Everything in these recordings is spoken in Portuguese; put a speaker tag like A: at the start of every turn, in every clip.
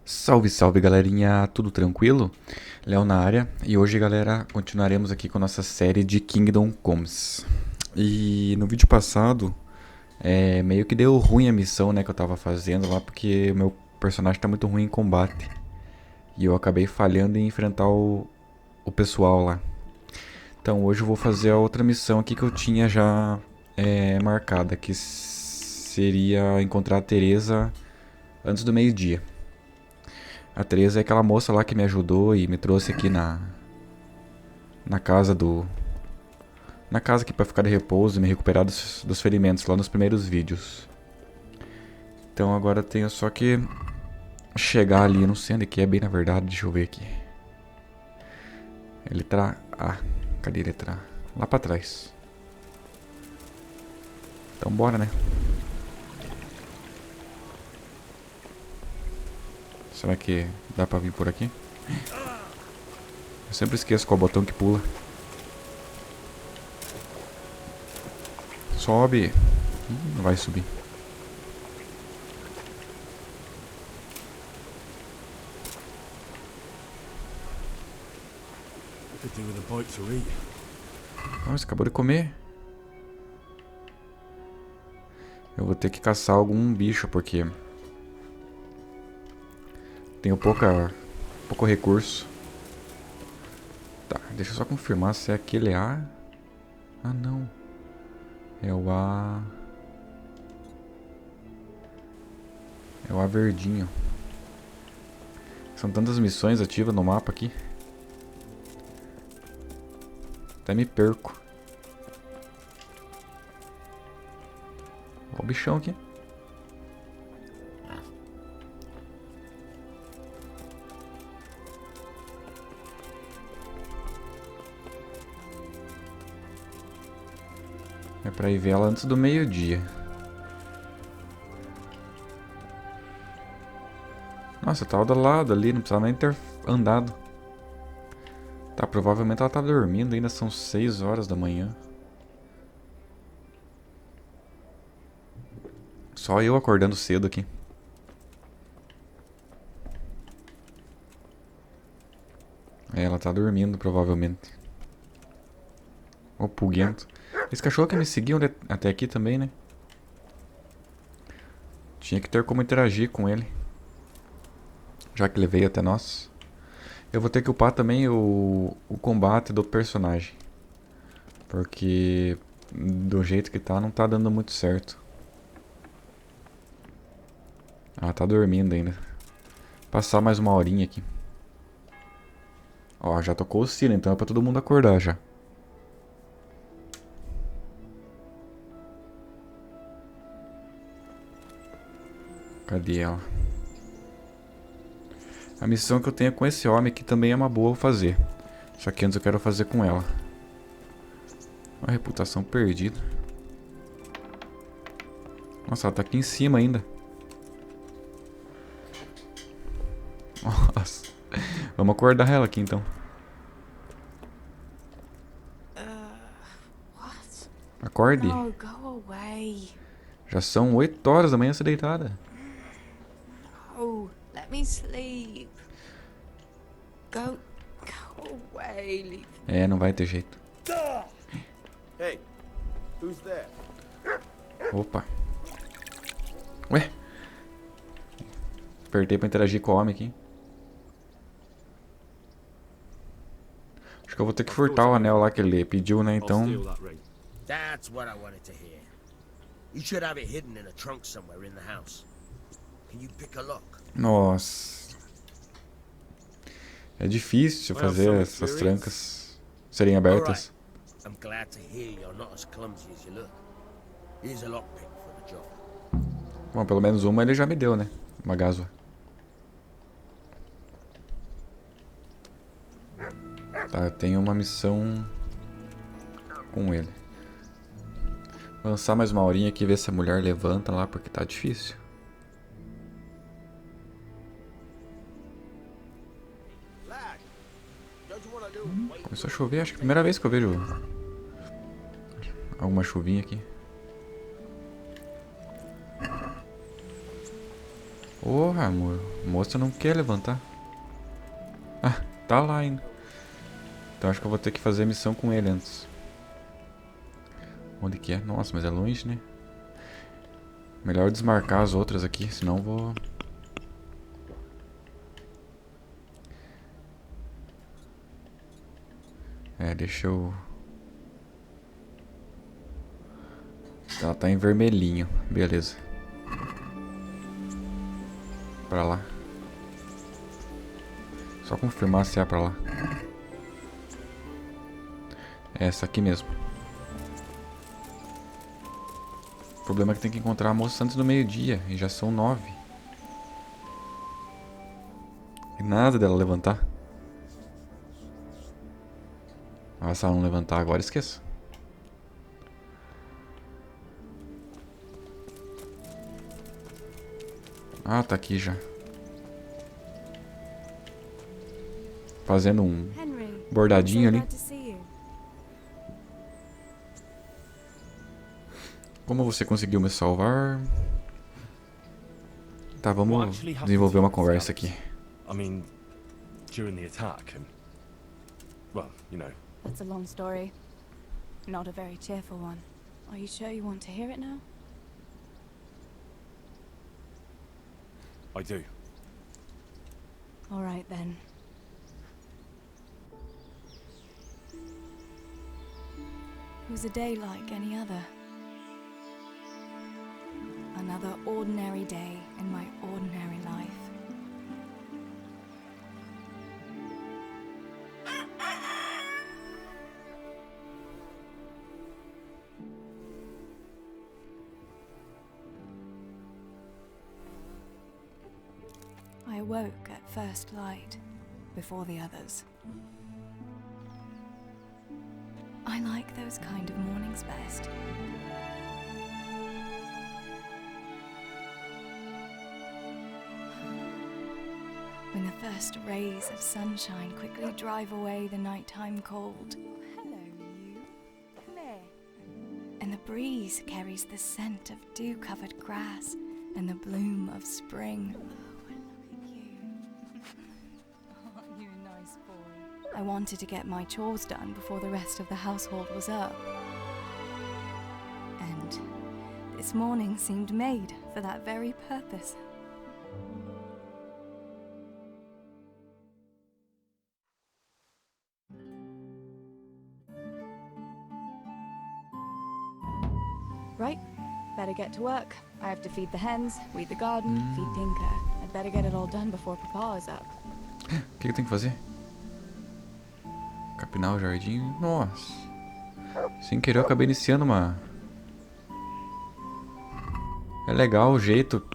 A: Salve, salve galerinha, tudo tranquilo? Léo na área e hoje galera continuaremos aqui com a nossa série de Kingdom Comes. E no vídeo passado meio que deu ruim a missão, né, que eu tava fazendo lá porque o meu personagem tá muito ruim em combate. E eu acabei falhando em enfrentar o pessoal lá. Então hoje eu vou fazer a outra missão aqui que eu tinha já marcada, que seria encontrar a Theresa antes do meio-dia. A Theresa é aquela moça lá que me ajudou e me trouxe aqui na casa do... Na casa aqui pra ficar de repouso e me recuperar dos ferimentos lá nos primeiros vídeos. Então agora eu tenho só que chegar ali, não sei onde que é bem na verdade, deixa eu ver aqui. Letra A, cadê a letra A? Lá pra trás. Então bora, né? Será que dá pra vir por aqui? Eu sempre esqueço qual botão que pula. Sobe. Não vai subir. Nossa, acabou de comer. Eu vou ter que caçar algum bicho porque tenho pouco recurso. Tá, deixa eu só confirmar se é aquele A. Ah, não. É o A. É o A verdinho. São tantas missões ativas no mapa aqui. Até me perco. Olha o bichão aqui. É pra ir ver ela antes do meio-dia. Nossa, tava do lado ali, não precisava nem ter andado. Tá, provavelmente ela tá dormindo, ainda são 6 horas da manhã. Só eu acordando cedo aqui. Ela tá dormindo, provavelmente. Ô, pulguento. Esse cachorro que me seguiu até aqui também, né? Tinha que ter como interagir com ele. Já que ele veio até nós. Eu vou ter que upar também o combate do personagem. Porque do jeito que tá, não tá dando muito certo. Ah, tá dormindo ainda. Passar mais uma horinha aqui. Ó, já tocou o sino, então é pra todo mundo acordar já. Cadê ela? A missão que eu tenho com esse homem aqui também é uma boa fazer. Só que antes eu quero fazer com ela. Uma reputação perdida. Nossa, ela tá aqui em cima ainda. Nossa. Vamos acordar ela aqui então. Acorde.
B: No, go away.
A: Já são 8 horas da manhã você deitada.
B: Oh, let me sleep. Go away. Leave.
A: É, não vai ter jeito.
C: Hey, who's there?
A: Opa. Ué. Apertei pra interagir com o homem aqui. Acho que eu vou ter que furtar o anel lá que ele pediu, né? Então...
C: That's what I wanted to hear. You should have it hidden in a trunk somewhere in the house. Can you pick a lock?
A: Nossa. É difícil fazer essas trancas serem abertas.
C: I'm glad to hear you're not as clumsy as you look. Here's a lockpick for the job.
A: Bom, pelo menos uma ele já me deu, né? Uma gásua. Tá, eu tenho uma missão com ele. Vou lançar mais uma horinha aqui, ver se a mulher levanta lá, porque tá difícil. Começou a chover, acho que é a primeira vez que eu vejo alguma chuvinha aqui. Porra, amor. A moça não quer levantar. Ah, tá lá ainda. Então acho que eu vou ter que fazer a missão com ele antes. Onde que é? Nossa, mas é longe, né? Melhor desmarcar as outras aqui, senão eu vou... deixa eu... Ela tá em vermelhinho, beleza. Pra lá. Só confirmar se é pra lá. É essa aqui mesmo. O problema é que tem que encontrar a moça antes do meio-dia. E já são 9. E nada dela levantar. Ah, se ela não levantar agora, esqueça. Ah, tá aqui já. Fazendo um
B: Henry,
A: bordadinho
B: so
A: ali.
B: glad to see you.
A: Como você conseguiu me salvar? Tá,
D: What
A: vamos
D: actually happened
A: desenvolver
D: to you
A: uma
D: with
A: conversa
D: Scout?
A: aqui.
D: I mean, during the attack and... Well, you know.
B: That's a long story. Not a very cheerful one. Are you sure you want to hear it now?
D: I do.
B: All right then. It was a day like any other. Another ordinary day in my ordinary life. I awoke at first light, before the others. I like those kind of mornings best. When the first rays of sunshine quickly drive away the nighttime cold. Hello, you. Come here. And the breeze carries the scent of dew-covered grass and the bloom of spring. You a nice boy. I wanted to get my chores done before the rest of the household was up. And this morning seemed made for that very purpose. Right, better get to work. I have to feed the hens, weed the garden, feed Tinker. I'd better get it all done before Papa is up.
A: O que eu tenho que fazer? Capinar o jardim. Nossa. Sem querer eu acabei iniciando uma... É legal o jeito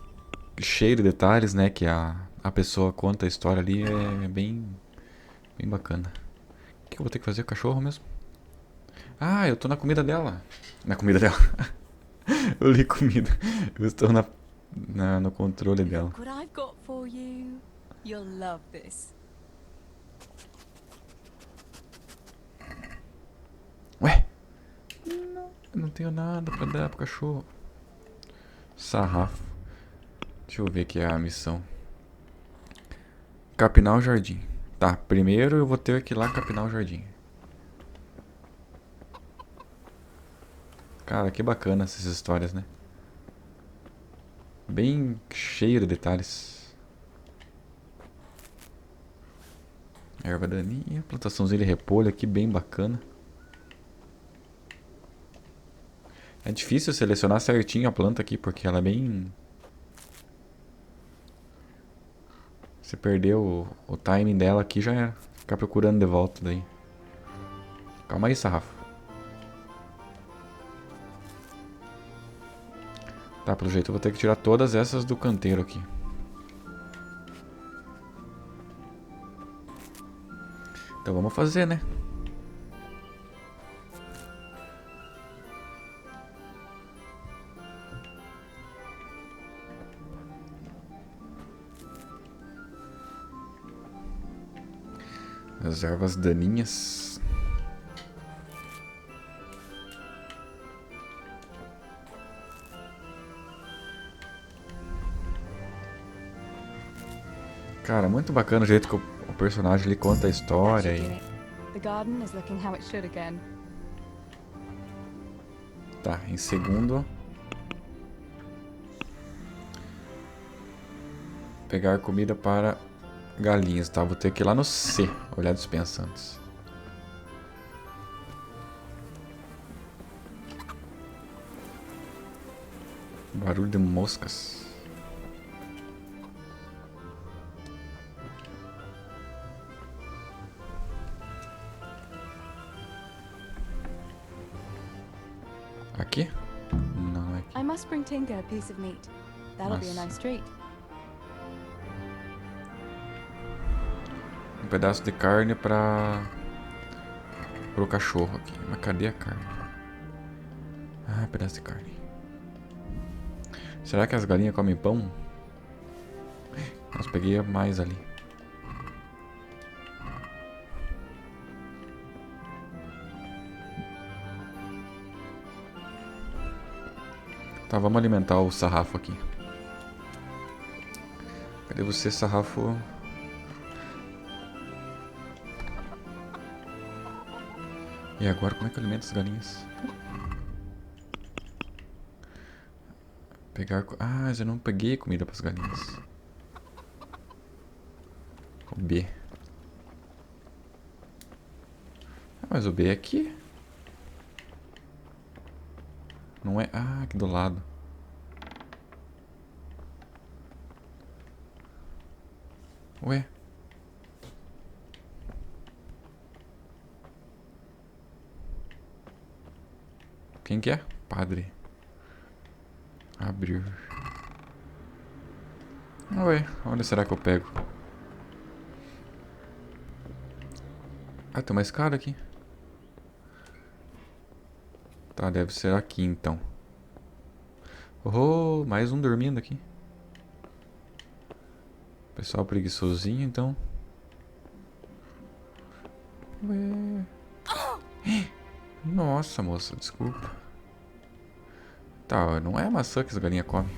A: cheio de detalhes, né? Que a pessoa conta a história ali. É bem bacana. O que eu vou ter que fazer com o cachorro mesmo? Ah, eu tô na comida dela. Na comida dela. Eu li comida. Eu estou no controle dela.
B: Look what I've got for you. You'll love this.
A: Ué? Não, eu não tenho nada pra dar pro cachorro. Sarrafo. Deixa eu ver aqui a missão. Capinar o jardim. Tá, primeiro eu vou ter que ir lá capinar o jardim. Cara, que bacana essas histórias, né? Bem cheio de detalhes. Erva daninha, plantaçãozinha de repolho aqui, bem bacana. É difícil selecionar certinho a planta aqui, porque ela é bem... Se perder o timing dela aqui, já era. Ficar procurando de volta daí. Calma aí, sarrafo. Tá, pelo jeito eu vou ter que tirar todas essas do canteiro aqui. Então vamos fazer, né? As ervas daninhas. Cara, muito bacana o jeito que o personagem ele conta a história e...
E: The garden is looking how it should again.
A: Tá, em segundo... Pegar comida para galinhas, tá? Vou ter que ir lá no C, olhar a dispensa antes. Barulho de moscas. Aqui? Não, é aqui.
E: I must bring Tinker a piece of meat. That'll be a
A: Nossa.
E: nice treat.
A: Um pedaço de carne para o cachorro aqui. Mas cadê a carne? Ah, pedaço de carne. Será que as galinhas comem pão? Nossa, peguei mais ali. Tá, vamos alimentar o sarrafo aqui. Cadê você, sarrafo? E agora, como é que eu alimento as galinhas? Pegar... Ah, eu não peguei comida para as galinhas. O B. Ah, mas o B é aqui. Não é... Ah, aqui do lado. Ué? Quem que é? Padre. Abrir. Ué, onde será que eu pego? Ah, tem uma escada aqui. Tá, deve ser aqui então. Oh, mais um dormindo aqui. Pessoal preguiçosinho, então. Ué. Nossa, moça, desculpa. Tá, não é maçã que as galinhas comem.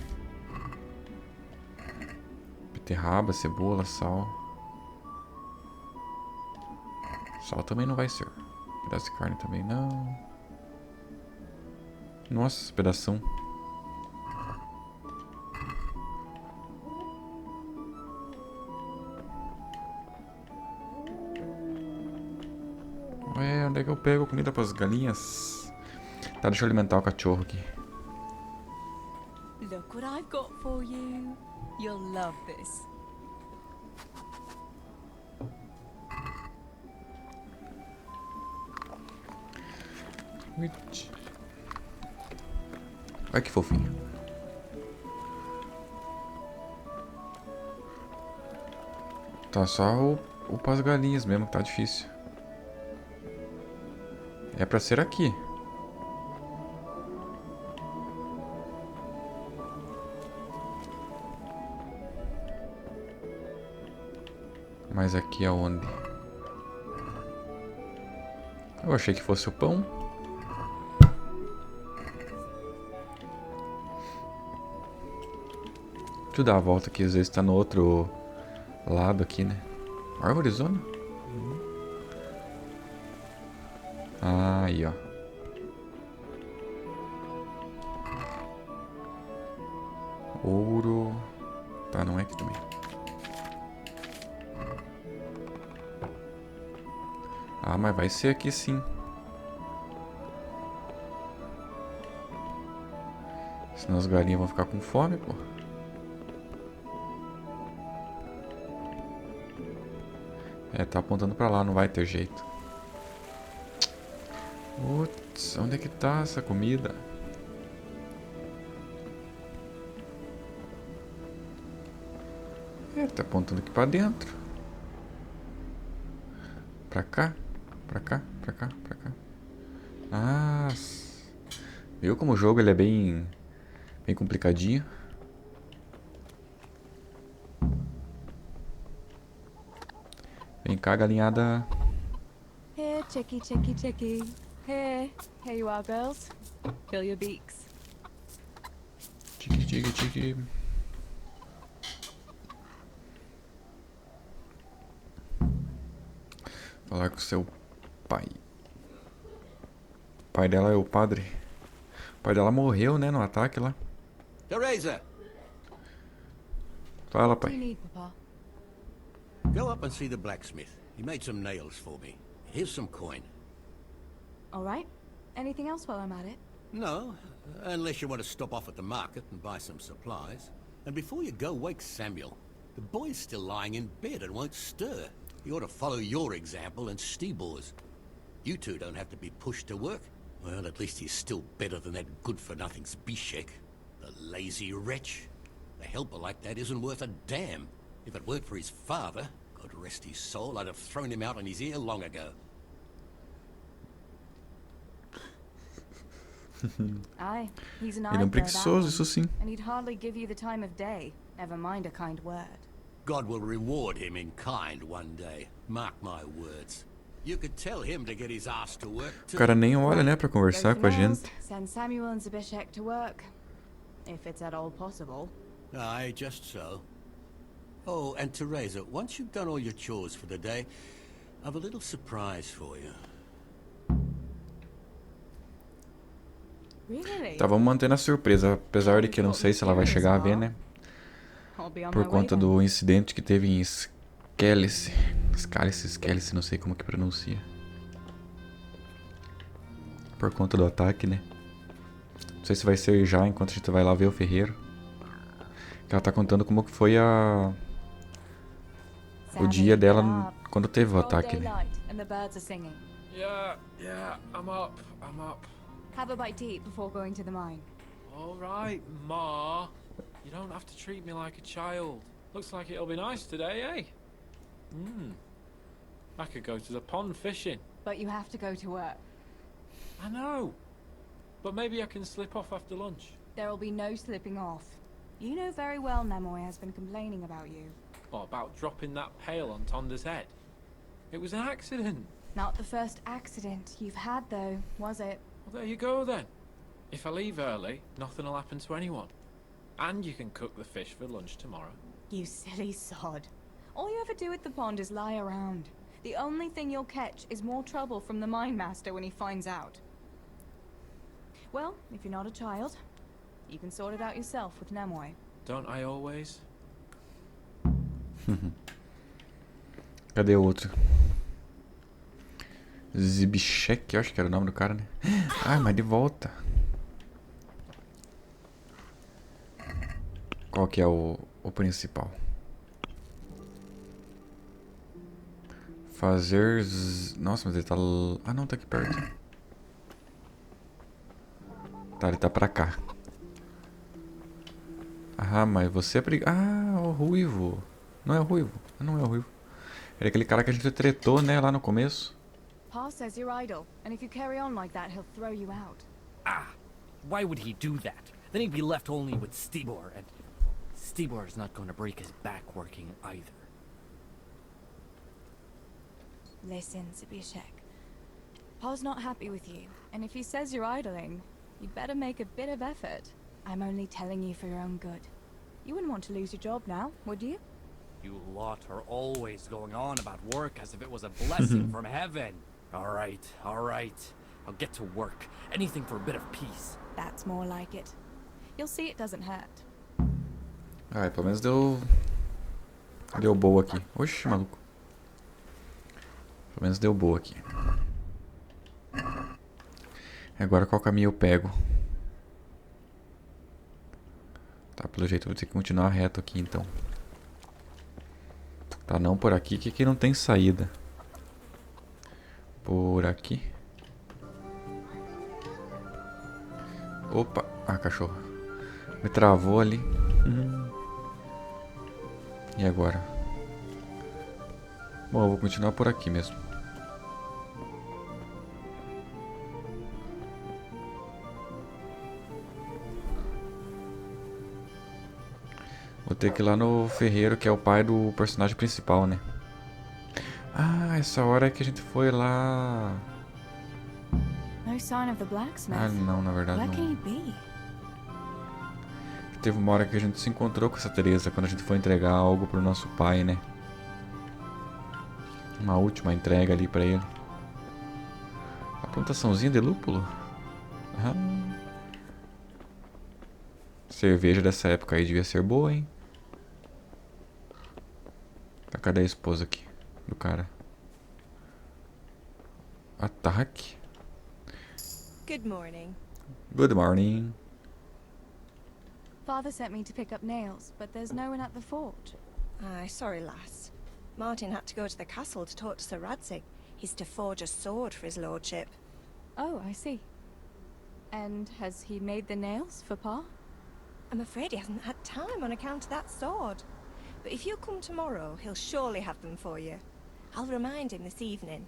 A: Beterraba, cebola, sal. Sal também não vai ser. Pedaço de carne também não. Nossa, pedação. Ué, onde é que eu pego comida para as galinhas? Tá, deixa eu alimentar o cachorro aqui.
E: Look what I've got for you. You'll love this.
A: Olha que fofinho. Tá só o pras galinhas mesmo que tá difícil. É pra ser aqui. Mas aqui é onde? Eu achei que fosse o pão. Deixa eu dar a volta aqui, às vezes tá no outro lado aqui, né? Árvore zona? Ah, aí, ó. Ouro. Tá, não é aqui também. Ah, mas vai ser aqui sim. Senão as galinhas vão ficar com fome, pô. É, tá apontando pra lá, não vai ter jeito. Putz, onde é que tá essa comida? É, tá apontando aqui pra dentro. Pra cá, pra cá, pra cá, pra cá. Ah, viu como o jogo ele é bem complicadinho? Vem cá, galinhada.
E: Here, chickie, chickie, chickie. Here you are, girls. Fill your beaks.
A: Tique, tique, tique. Falar com seu pai. O pai dela é o padre. O pai dela morreu, né, no ataque lá.
F: Theresa,
A: Fala,
E: What do you
A: pai.
E: need, Papa?
F: go up and see the blacksmith. He made some nails for me. Here's some coin.
E: All right. Anything else while I'm at it?
F: No, unless you want to stop off at the market and buy some supplies. And before you go, wake Samuel. The boy's still lying in bed and won't stir. He ought to follow your example and Stebor's. You two don't have to be pushed to work. Well, at least he's still better than that good-for-nothing Zbyszek. The lazy wretch. A helper like that isn't worth a damn. If it weren't for his father, God rest his soul, I'd have thrown him out on his ear long ago.
E: Aye, he's an
A: Ele é
E: idler, that
A: preguiçoso,
E: one.
A: isso sim.
E: And he'd hardly give you the time of day, never mind a kind word.
F: God will reward him in kind one day. Mark my words. You could tell him to get his ass to work
A: O
F: too.
A: cara nem olha, né, pra conversar
E: Go
A: com a
E: for nails,
A: gente.
E: send Samuel and Zbyszek to work. If it's at all possible.
F: Aye, just so. Oh, and Theresa, once you've done all your chores for the day, I've a little surprise for you.
E: Really?
A: Tá, vamos mantendo a surpresa. Apesar de que eu não sei se ela vai chegar a ver, né?
E: I'll be on
A: Por
E: my way
A: conta
E: then.
A: do incidente que teve em Skellice. Skellice, não sei como que pronuncia. Por conta do ataque, né? Não sei se vai ser já, enquanto a gente vai lá ver o ferreiro. Que ela tá contando como que foi o
E: Sammy,
A: dia
E: get
A: dela
E: up.
A: quando teve o
E: Broad
A: ataque, né?
E: daylight and the birds are singing.
G: Yeah, I'm up.
E: Have a bite to eat before going to the mine.
G: All right, Ma. You don't have to treat me like a child. Looks like it'll be nice today, eh? I could go to the pond fishing.
E: But you have to go to work.
G: I know. But maybe I can slip off after lunch.
E: There'll be no slipping off. You know very well Nemoy has been complaining about you.
G: What about dropping that pail on Tonda's head? It was an accident.
E: Not the first accident you've had, though, was it?
G: Well, there you go then. If I leave early, nothing will happen to anyone. And you can cook the fish for lunch tomorrow.
E: You silly sod. All you ever do at the pond is lie around. The only thing you'll catch is more trouble from the mine master when he finds out. Well, if you're not a child, you can sort it out yourself with Nemoy.
G: Don't I always?
A: Cadê o outro? Zbyszek, eu acho que era o nome do cara, né? Ah, mas de volta. Qual que é o principal? Fazer... Nossa, mas ele tá... Ah, não, tá aqui perto. Tá, ele tá pra cá. Ah, mas você é Ah, o ruivo. Não é o ruivo. Não é o ruivo. Era aquele cara que a gente tretou, né, lá no começo.
E: Pa says you're idle, and if you carry on like that, he'll throw you out.
H: Ah, why would he do that? Then he'd be left only with Stibor, and Stibor's not going to break his back working either.
E: Listen, Zbyszek. Pa's not happy with you, and if he says you're idling, you'd better make a bit of effort. I'm only telling you for your own good. You wouldn't want to lose your job now, would you?
H: You lot are always going on about work as if it was a blessing from heaven. All right. I'll get to work. Anything for a bit of peace.
E: That's more like it. You'll see it doesn't hurt.
A: Ah, pelo menos deu boa aqui. Oxi, maluco. Pelo menos deu boa aqui. Agora qual caminho eu pego? Tá, pelo jeito eu vou ter que continuar reto aqui então. Tá, não por aqui, que aqui não tem saída. Por aqui. Opa, ah, cachorro. Me travou ali. E agora? Bom, eu vou continuar por aqui mesmo. Vou ter que ir lá no ferreiro, que é o pai do personagem principal, né? Ah, essa hora é que a gente foi lá...
E: No sign of the blacksmith.
A: Ah, não, na verdade
E: Where can he
A: não.
E: be?
A: Teve uma hora que a gente se encontrou com essa Theresa quando a gente foi entregar algo pro nosso pai, né? Uma última entrega ali pra ele. A plantaçãozinha de lúpulo? Ah. Cerveja dessa época aí devia ser boa, hein? Tá, cadê a esposa aqui do cara? Ataque.
I: Good morning.
A: Good morning.
B: Father sent me to pick up nails, but there's no one at the fort.
I: Aye, sorry, lass. Martin had to go to the castle to talk to Sir Radzig. He's to forge a sword for his lordship.
B: Oh, I see. And has he made the nails for Pa?
I: I'm afraid he hasn't had time on account of that sword. But if you come tomorrow, he'll surely have them for you. I'll remind him this evening.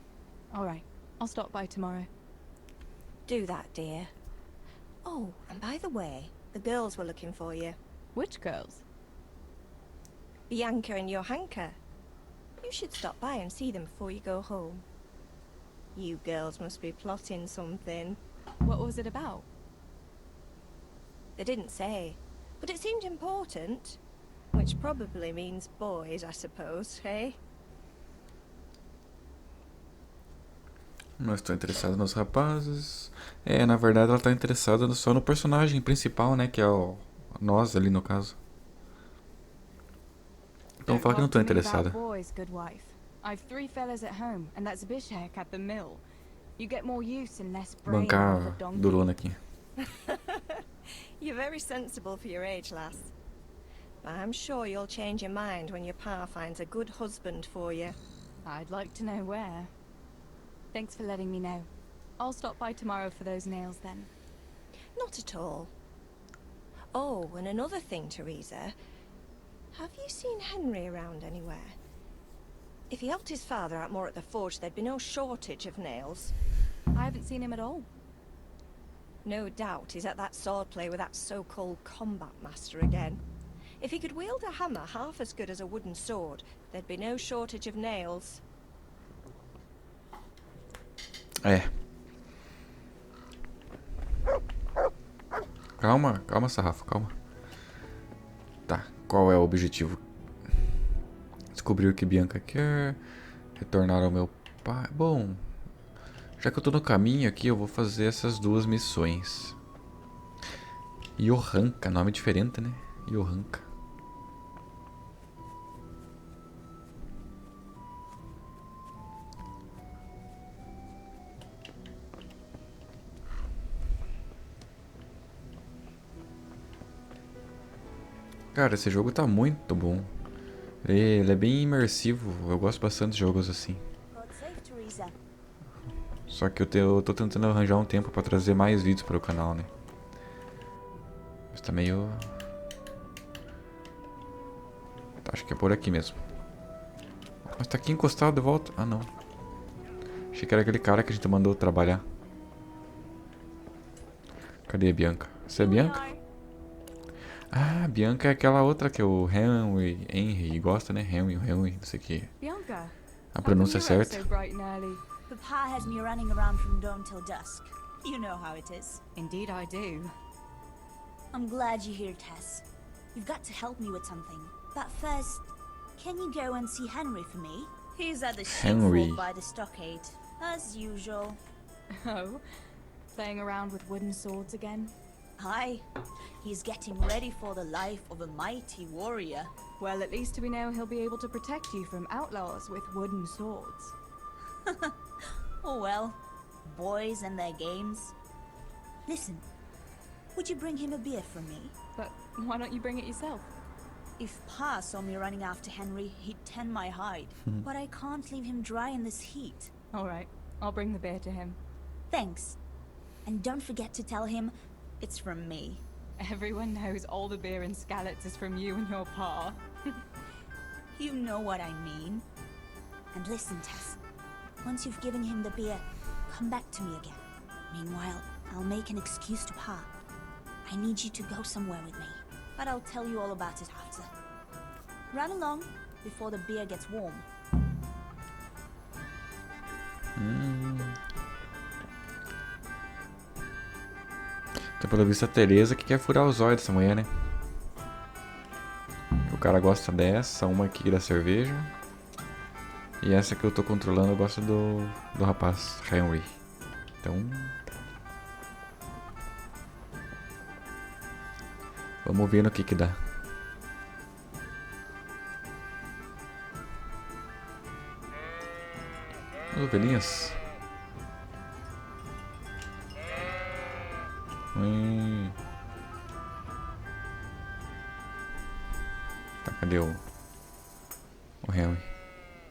B: All right, I'll stop by tomorrow.
I: Do that, dear. Oh, and by the way, the girls were looking for you.
B: Which girls?
I: Bianca and Johanka. You should stop by and see them before you go home. You girls must be plotting something.
B: What was it about?
I: They didn't say, but it seemed important. Which probably means boys, I suppose, eh?
A: Não estou interessado nos rapazes. É, na verdade ela tá interessada só no personagem principal, né? Que é o nós ali no caso. Então fala que não tô interessada.
B: Boys, good wife. I've 3 fellas at home, and that's Bishek at the mill. You get more use and less brain out of a
A: Bancar
B: donkey.
A: durona aqui.
I: You're very sensible for your age, lass. I'm sure you'll change your mind when your pa finds a good husband for you.
B: I'd like to know where. Thanks for letting me know. I'll stop by tomorrow for those nails then.
I: Not at all. Oh, and another thing, Theresa. Have you seen Henry around anywhere? If he helped his father out more at the forge, there'd be no shortage of nails.
B: I haven't seen him at all.
I: No doubt he's at that swordplay with that so-called combat master again. If he could wield a hammer half as good as a wooden sword, there'd be no shortage of nails.
A: É. Calma, calma, sarrafo, calma. Tá, qual é o objetivo? Descobrir o que Bianca quer. Retornar ao meu pai. Bom, já que eu tô no caminho aqui, eu vou fazer essas 2 missões. Johanka, nome diferente, né? Johanka. Cara, esse jogo tá muito bom. Ele é bem imersivo. Eu gosto bastante de jogos assim. Só que eu tô tentando arranjar um tempo pra trazer mais vídeos para o canal, né? Mas tá meio... Tá, acho que é por aqui mesmo. Mas tá aqui encostado de volta. Ah, não. Achei que era aquele cara que a gente mandou trabalhar. Cadê a Bianca? Você é Bianca? Ah, Bianca é aquela outra que o Henry gosta, né? Henry, não sei o que.
B: Bianca,
A: A pronúncia é certa.
B: so bright and early.
J: Papa has me running around from dawn till dusk. You know how it is.
B: Indeed I do.
J: I'm glad you're here, Tess. You've got to help me with something. But first, can you go and see Henry for me? He's at the sheepfold by the stockade, as usual.
B: Oh, playing around with wooden swords again?
J: Aye, he's getting ready for the life of a mighty warrior.
B: Well, at least we know he'll be able to protect you from outlaws with wooden swords.
J: Oh well, boys and their games. Listen, would you bring him a beer from me?
B: But why don't you bring it yourself?
J: If Pa saw me running after Henry, he'd tan my hide. But I can't leave him dry in this heat.
B: All right, I'll bring the beer to him.
J: Thanks. And don't forget to tell him it's from me.
B: Everyone knows all the beer in Skalitz is from you and your pa.
J: You know what I mean. And listen, Tess. Once you've given him the beer, come back to me again. Meanwhile, I'll make an excuse to Pa. I need you to go somewhere with me, but I'll tell you all about it after. Run along before the beer gets warm.
A: Então, pelo visto, a Theresa que quer furar os olhos dessa mulher, né? O cara gosta dessa, uma aqui da cerveja. E essa que eu tô controlando, eu gosto do rapaz, Henry. Então... vamos ver no que dá. As ovelhinhas. Tá, cadê o Henry?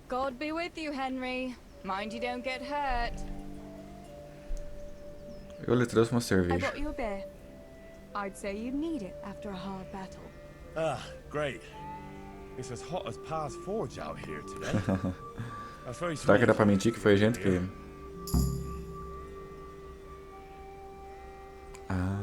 E: God be with you, Henry. Mind you don't get hurt.
A: Eu lhe trouxe uma
E: I
A: cerveja.
E: brought you a beer. I'd say you need it after a hard battle.
D: Ah, great. It's as hot as Pa's Forge out here today. That's very
A: Será que
D: sweet.
A: dá pra mentir que foi a gente que... Ah...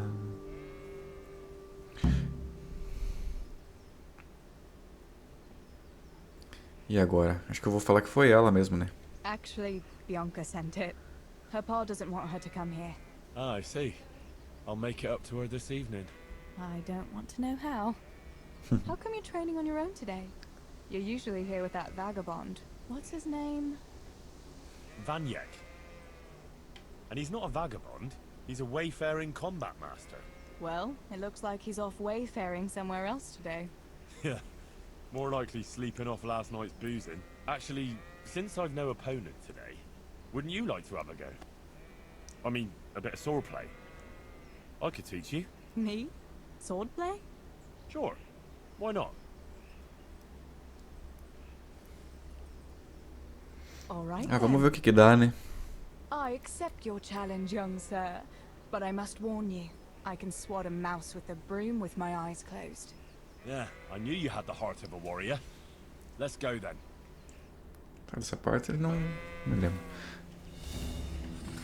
A: E agora? Acho que eu vou falar que foi ela mesmo, né?
E: Actually, Bianca sent it. Her pa doesn't want her to come here.
D: Ah, I see. I'll make it up to her this evening.
E: I don't want to know how. How come you're training on your own today? You're usually here with that vagabond. What's his name?
D: Vanyek. And he's not a vagabond. He's a wayfaring combat master.
E: Well, it looks like he's off wayfaring somewhere else today.
D: Yeah. More likely sleeping off last night's boozing. Actually, since I've no opponent today, wouldn't you like to have a go? I mean, a bit of swordplay. I could teach you.
E: Me? Swordplay?
D: Sure. Why not?
E: All right.
A: Ah, vamos
E: then.
A: ver o que dá, né?
E: I accept your challenge, young sir. But I must warn you, I can swat a mouse with a broom with my eyes closed.
D: Yeah, I knew you had the heart of a warrior. Let's go then.
A: Tá, dessa parte ele não me lembro.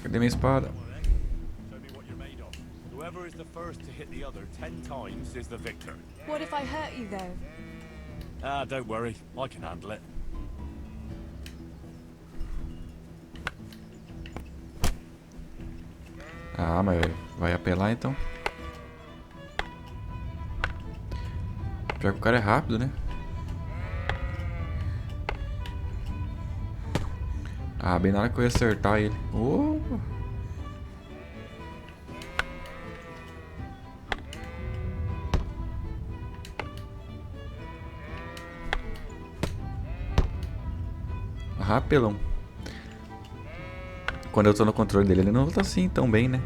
A: Cadê minha espada?
D: Show me what you're made of. Whoever is the first to hit the other 10 times is the victor.
E: What if I hurt you, though?
D: Ah, don't worry. I can handle it.
A: Ah, mas vai apelar então. Pior que o cara é rápido, né? Ah, bem na hora que eu ia acertar ele. Oh! Rapelão. Quando eu tô no controle dele, ele não luta assim tão bem, né?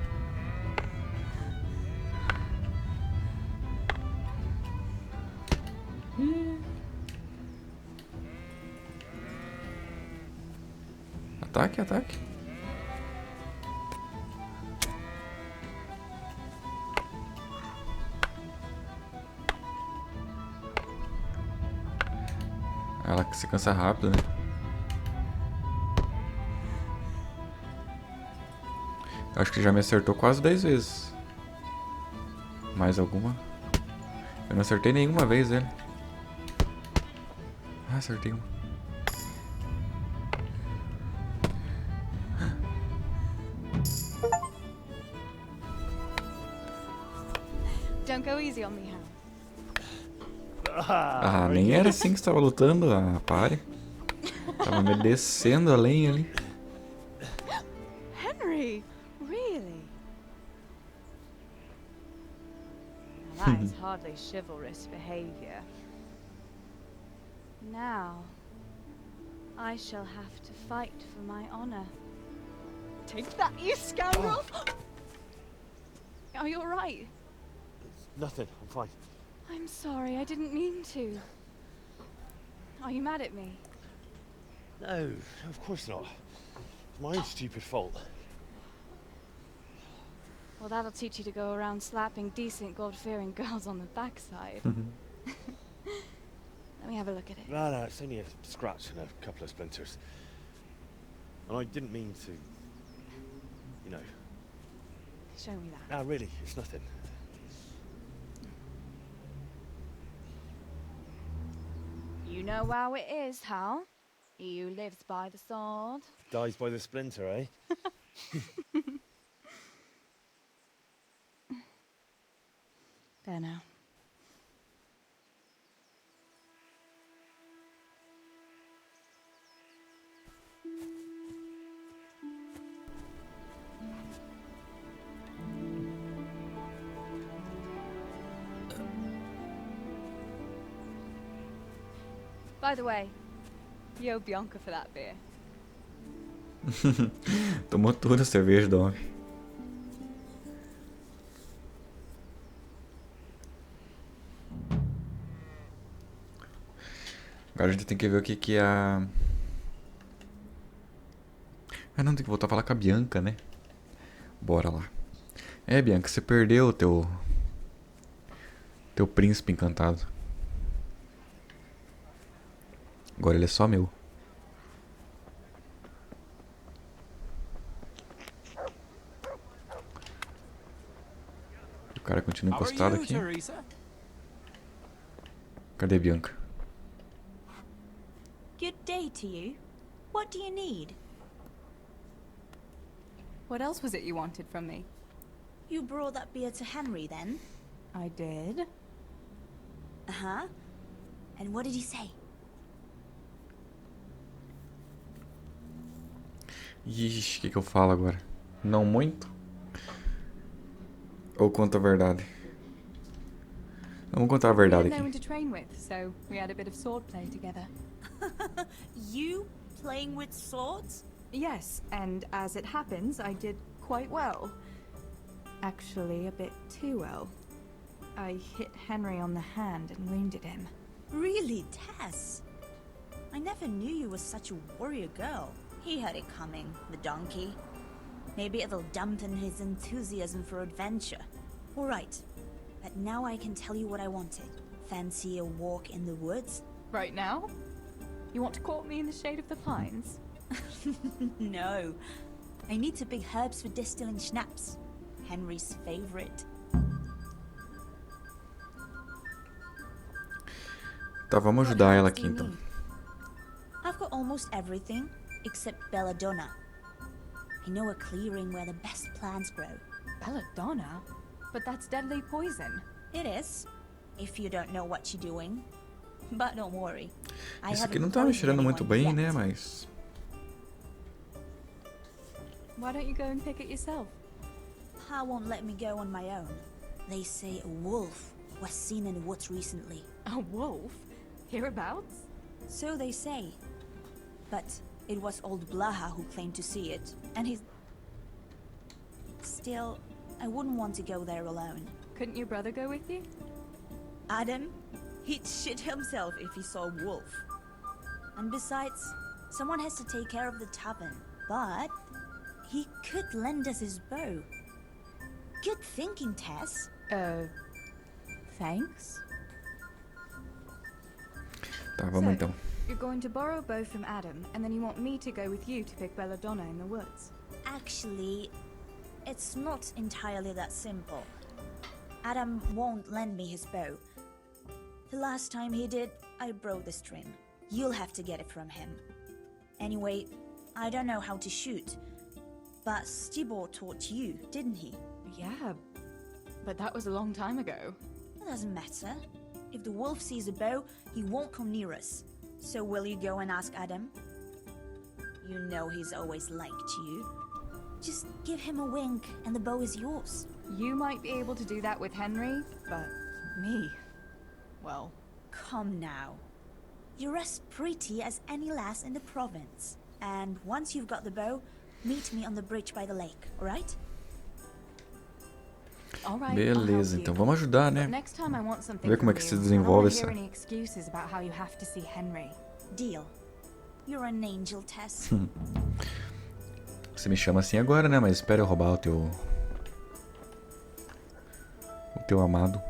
A: Ataque, ataque. Ela que se cansa rápido, né? Acho que já me acertou quase 10 vezes. Mais alguma? Eu não acertei nenhuma vez ele. Ah, acertei uma.
E: Don't go easy on me, Hal.
A: Ah, nem era assim que você estava lutando, ah, pare. Tava me descendo além ali.
E: Henry, really? Now that is hardly chivalrous behavior. Now, I shall have to fight for my honor. Take that, you scoundrel! Are you alright?
D: Nothing. I'm fine.
E: I'm sorry, I didn't mean to. Are you mad at me?
D: No, of course not. It's my own stupid fault.
E: Well, that'll teach you to go around slapping decent, God-fearing girls on the backside. Let me have a look at it.
D: No, it's only a scratch and a couple of splinters. And I didn't mean to, you know.
E: Show me that.
D: No, really, it's nothing.
E: You know how it is, Hal? He who lives by the sword.
D: Dies by the splinter, eh?
E: There now. By the way, you owe Bianca for that beer.
A: Tomou tudo a cerveja do homem. Agora a gente tem que ver o que que a... Ah, não, tem que voltar a falar com a Bianca, né? Bora lá. É, Bianca, você perdeu o teu príncipe encantado. Agora ele é só meu. O cara continua encostado aqui. Cadê Bianca?
J: Good day to you. What do you need?
E: What else was it you wanted from me?
J: You brought that beer to Henry then?
E: I did.
J: Uh-huh. And what did he say?
A: Ixi, o que eu falo agora? Não muito? Ou conta a verdade? Vamos contar a
E: We
A: verdade
E: had no one
A: aqui.
E: to train with, so we had a bit of swordplay together.
J: You playing with swords?
E: Yes, and as it happens, I did quite well. Actually, a bit too well. I hit Henry on the hand and wounded him.
J: Really, Tess? I never knew you were such a warrior girl. He had it coming, the donkey. Maybe it'll dampen his enthusiasm for adventure. All right, but now I can tell you what I wanted. Fancy a walk in the woods?
E: Right now? You want to court me in the shade of the pines?
J: No. I need to pick herbs for distilling schnapps. Henry's favorite.
A: Tá, vamos
J: What
A: ajudar ela
J: herbs
A: aqui
J: do you
A: então.
J: need? I've got almost everything except belladonna. I know a clearing where the best plants grow.
E: Belladonna? But that's deadly poison.
J: It is, if you don't know what you're doing. But don't worry. I
A: Esse aqui
J: haven't
A: não tá me
J: poisoned
A: cheirando muito
J: anyone
A: bem, né?
J: yet.
A: Mas...
E: Why don't you go and pick it yourself?
J: Pa won't let me go on my own. They say a wolf was seen in the woods recently.
E: A wolf? Hereabouts?
J: So they say. But it was old Blaha who claimed to see it, and he's... Still, I wouldn't want to go there alone.
E: Couldn't your brother go with you?
J: Adam? He'd shit himself if he saw a wolf. And besides, someone has to take care of the tavern. But he could lend us his bow. Good thinking, Tess.
E: Thanks?
A: Tá, vamos então.
E: You're going to borrow a bow from Adam, and then you want me to go with you to pick belladonna in the woods.
J: Actually, it's not entirely that simple. Adam won't lend me his bow. The last time he did, I broke the string. You'll have to get it from him. Anyway, I don't know how to shoot. But Stibor taught you, didn't he?
E: Yeah, but that was a long time ago.
J: It doesn't matter. If the wolf sees a bow, he won't come near us. So will you go and ask Adam? You know he's always liked you. Just give him a wink and the bow is yours.
E: You might be able to do that with Henry, but me... well...
J: Come now. You're as pretty as any lass in the province. And once you've got the bow, meet me on the bridge by the lake, alright?
A: Beleza, então vamos ajudar, né?
E: Next time I want something
A: Ver como é que se desenvolve essa...
E: hear any excuses about how you have to see Henry.
J: Deal. You're an angel, Tess.
A: Você me chama assim agora, né? Mas espera eu roubar o teu amado.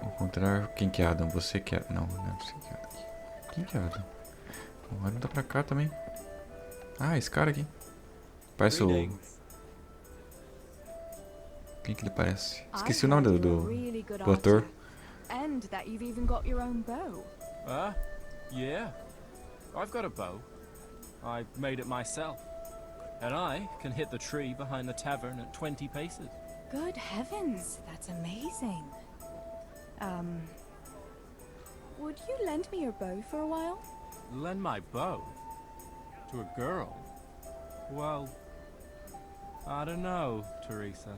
A: Encontrar... Quem que é Adam? Você que é... Não, não é você que é Adam. Quem que é Adam? O Adam tá pra cá também. Ah, esse cara aqui. Parece o... Quem que ele parece? Esqueci o nome do ator.
E: And that you've even got your own bow.
H: Yeah. I've got a bow. I made it myself. And I can hit the tree behind the tavern at 20 paces.
E: Good heavens, that's amazing. Would you lend me your bow for a while?
H: Lend my bow? To a girl? Well, I don't know, Theresa.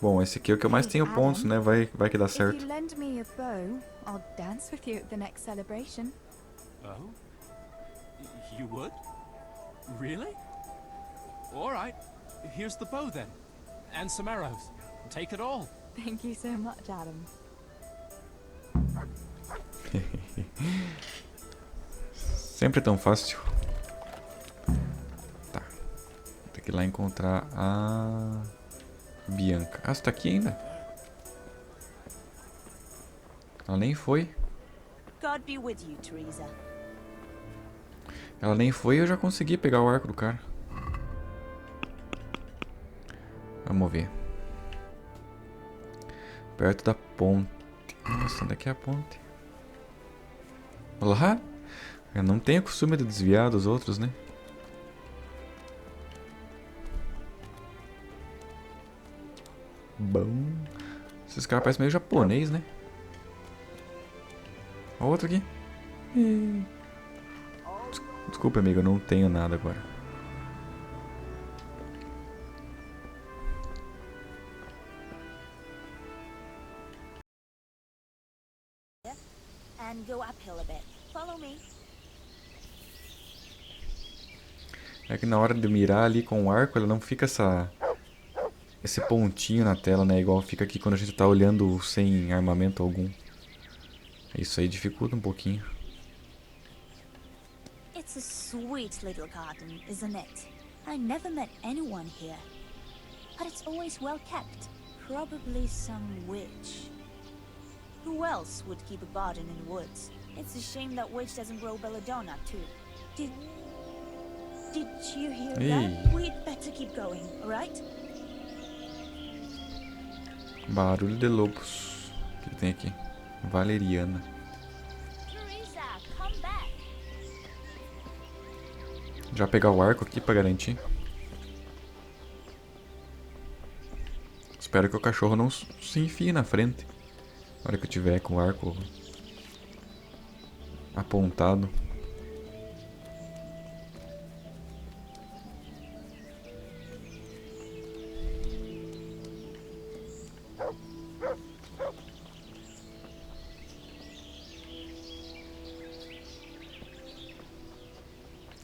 A: Bom, esse aqui é o que eu mais tenho pontos, né? Vai que dá
B: If you
A: certo.
B: lend me a bow, I'll dance with you at the next celebration.
H: Oh? You would? Really? Alright. Here's the bow then. And some arrows. Take it all.
B: Thank you so much, Adam.
A: Sempre tão fácil. Tá. Vou ter que ir lá encontrar a Bianca. Ah, você tá aqui ainda? Ela nem foi.
J: God be with you, Theresa.
A: Ela nem foi e eu já consegui pegar o arco do cara. Vamos ver. Perto da ponte. Nossa, onde é que é a ponte? Olá? Eu não tenho costume de desviar dos outros, né? Bom. Esses caras parecem meio japonês, né? Ó, outro aqui. Desculpa, amigo, eu não tenho nada agora.
J: And go uphill a bit. Follow me.
A: É que na hora de mirar ali com o arco, ela não fica esse pontinho na tela, né? Igual fica aqui quando a gente tá olhando sem armamento algum. Isso aí dificulta um pouquinho.
J: It's a sweet little garden, isn't it? I never met anyone here. But it's always well kept. Probably some witch. Who else would keep a garden in the woods? It's a shame that witch doesn't grow belladonna, too. Did you hear that? We'd better keep going, alright?
A: Barulho de lobos. O que tem aqui? Valeriana.
J: Theresa, come back.
A: Já pegar o arco aqui pra garantir. Espero que o cachorro não se enfie na frente. Na hora que eu tiver com o arco apontado.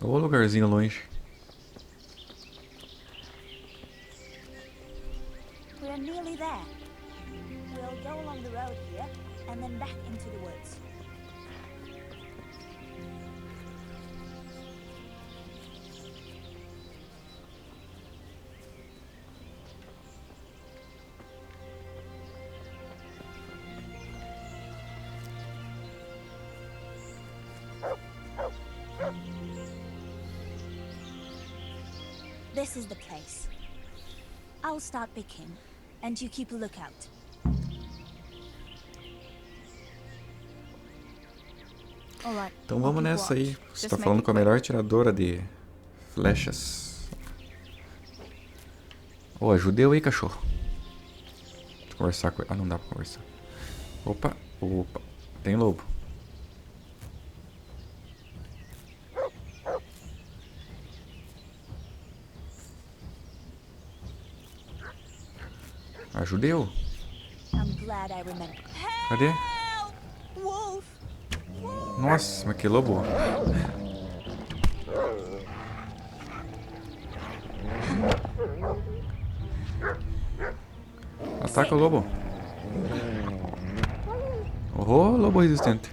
A: Ô, lugarzinho longe.
J: We're nearly there. We'll go along the road here, and then back into the woods. This is the place. I'll start picking, and you keep a lookout.
A: Então vamos nessa aí. Você tá falando com a melhor tiradora de flechas. Ô, ajuda eu aí, cachorro. Deixa eu conversar com ele. Ah, não dá pra conversar. Opa, opa. Tem lobo. Ajuda eu. Cadê? Nossa, mas que lobo. Ataca o lobo. Oh, lobo resistente.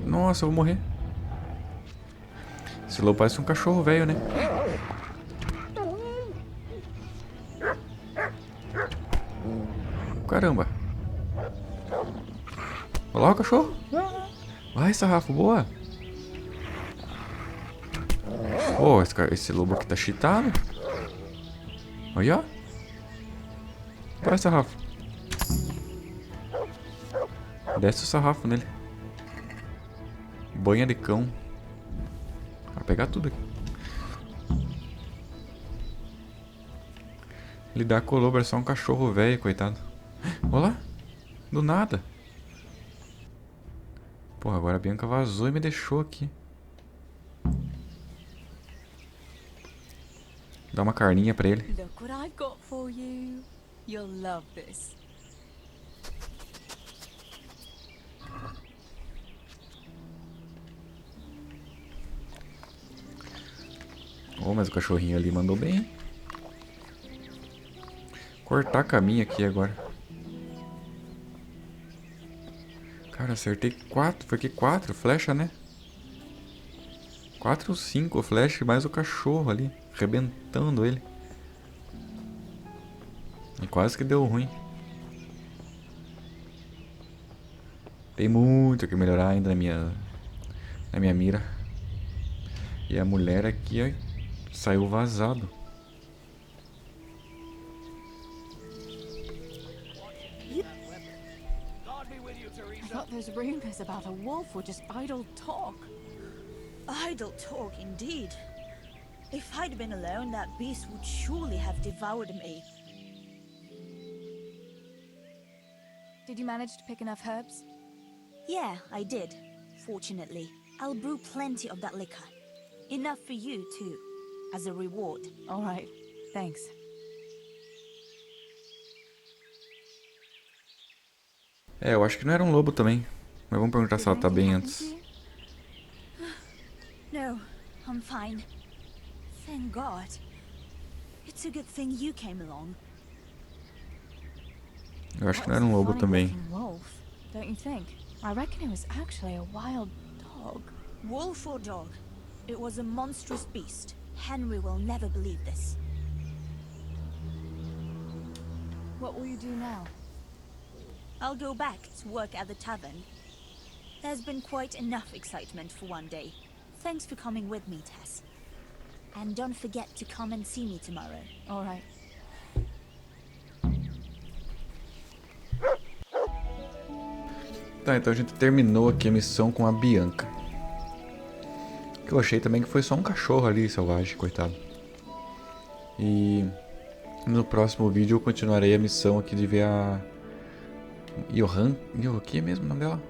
A: Nossa, eu vou morrer. Esse lobo parece um cachorro velho, né? Caramba. Olha lá o cachorro. Vai, sarrafo, boa. Oh, esse lobo aqui tá cheatado. Olha, ó. Vai, sarrafo. Desce o sarrafo nele. Banha de cão. Vai pegar tudo aqui. Lidar com o lobo é só um cachorro velho, coitado. Olha lá. Do nada. Porra, agora a Bianca vazou e me deixou aqui. Dá uma carninha pra ele.
E: Look what I've got for you. You'll love this.
A: Oh, mas o cachorrinho ali mandou bem, hein? Cortar caminho aqui agora. Cara, acertei 4. Foi que 4 flecha, né? 4 ou 5 flecha, mais o cachorro ali, arrebentando ele. E quase que deu ruim. Tem muito que melhorar ainda na minha mira. E a mulher aqui, ó, saiu vazado.
E: I thought those rumors about a wolf were just idle talk.
J: Idle talk, indeed. If I'd been alone, that beast would surely have devoured me.
E: Did you manage to pick enough herbs?
J: Yeah, I did. Fortunately, I'll brew plenty of that liquor. Enough for you, too, as a reward.
E: All right, thanks.
A: É, eu acho que não era um lobo também. Mas vamos perguntar se ela tá bem antes.
J: No, I'm fine. Thank God. It's a good thing you came along.
A: Eu acho que não era um lobo também.
E: Wolf, don't you think? I reckon it was actually a wild dog.
J: Wolf or dog, it was a monstrous beast. Henry will never believe this.
E: What will you do now?
J: I'll go back to work at the tavern. There's been quite enough excitement for one day. Thanks for coming with me, Tess. And don't forget to come and see me tomorrow.
E: All right.
A: Tá, então a gente terminou aqui a missão com a Bianca. Que eu achei também que foi só um cachorro ali, selvagem, coitado. E no próximo vídeo eu continuarei a missão aqui de ver a Johan. O que é mesmo o nome dela?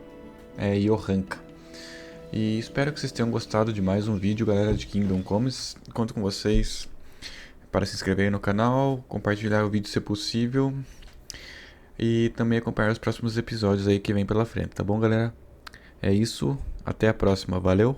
A: É Johanka. E espero que vocês tenham gostado de mais um vídeo, galera de Kingdom Comes. Conto com vocês para se inscreverem no canal, compartilhar o vídeo se possível. E também acompanhar os próximos episódios aí que vem pela frente, tá bom, galera? É isso, até a próxima, valeu!